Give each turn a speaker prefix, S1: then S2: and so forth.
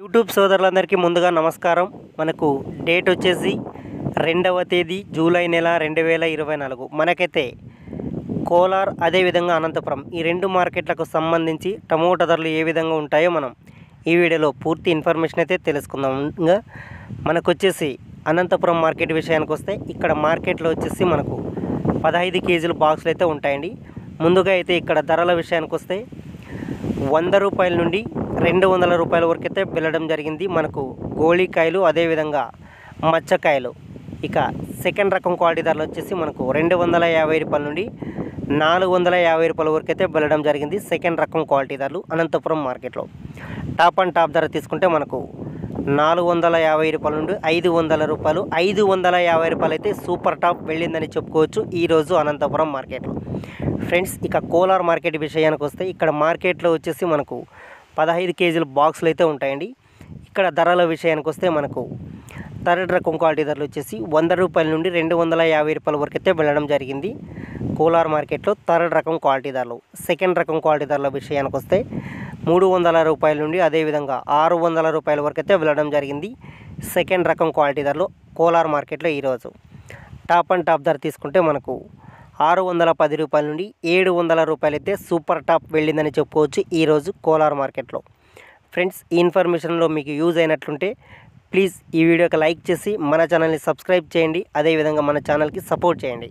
S1: YouTube సోదరులందరికీ ముందుగా నమస్కారం. మనకు డేట్ వచ్చేసి 2వ తేదీ జూలై నెల 2024. మనకైతే కోలార్ అదేవిధంగా అనంతపురం ఈ రెండు మార్కెట్లకు సంబంధించి టమోటా ధరలు ఏ విధంగా ఉంటాయో మనం ఈ వీడియోలో పూర్తి ఇన్ఫర్మేషన్ అయితే తెలుసుకుందాం. ఇంకా మనకు వచ్చేసి అనంతపురం మార్కెట్ విషయానికి వస్తే ఇక్కడ మార్కెట్లో వచ్చేసి మనకు 15 కేజీల బాక్సులు అయితే ఉంటాయండి. ముందుగా అయితే ఇక్కడ ధరల విషయానికి వస్తే 100 రూపాయల నుండి 200 రూపాయల వరకు అయితే వెళ్ళడం జరిగింది. మనకు గోళీకాయలు అదేవిధంగా మచ్చకాయలు. ఇక సెకండ్ రకం క్వాలిటీ ధరలు వచ్చేసి మనకు 250 రూపాయల నుండి 450 రూపాయల వరకు అయితే వెళ్ళడం జరిగింది. సెకండ్ రకం క్వాలిటీ ధరలు అనంతపురం మార్కెట్లో. టాప్ అండ్ టాప్ ధర తీసుకుంటే మనకు 450 రూపాయల నుండి 500 రూపాయలు, 550 రూపాయలు అయితే సూపర్ టాప్ వెళ్ళిందని చెప్పుకోవచ్చు ఈరోజు అనంతపురం మార్కెట్లో. ఫ్రెండ్స్, ఇక కోలార్ మార్కెట్ విషయానికి వస్తే ఇక్కడ మార్కెట్లో వచ్చేసి మనకు 15 కేజీల బాక్సులు అయితే ఉంటాయండి. ఇక్కడ ధరల విషయానికి వస్తే మనకు థర్డ్ రకం క్వాలిటీ ధరలు వచ్చేసి 100 రూపాయల నుండి 250 రూపాయల వరకు అయితే వెళ్ళడం జరిగింది కోలార్ మార్కెట్లో థర్డ్ రకం క్వాలిటీ ధరలు. సెకండ్ రకం క్వాలిటీ ధరల విషయానికి వస్తే 300 రూపాయల నుండి అదేవిధంగా 600 రూపాయల వరకు అయితే వెళ్ళడం జరిగింది సెకండ్ రకం క్వాలిటీ ధరలు కోలార్ మార్కెట్లో ఈరోజు. టాప్ అండ్ టాప్ ధర తీసుకుంటే మనకు 610 రూపాయల నుండి 700 రూపాయలు అయితే సూపర్ టాప్ వెళ్ళిందని చెప్పుకోవచ్చు ఈరోజు కోలార్ మార్కెట్లో. ఫ్రెండ్స్, ఈ ఇన్ఫర్మేషన్లో మీకు యూజ్ అయినట్లుంటే ప్లీజ్ ఈ వీడియోకి లైక్ చేసి మన ఛానల్ని సబ్స్క్రైబ్ చేయండి. అదేవిధంగా మన ఛానల్కి సపోర్ట్ చేయండి.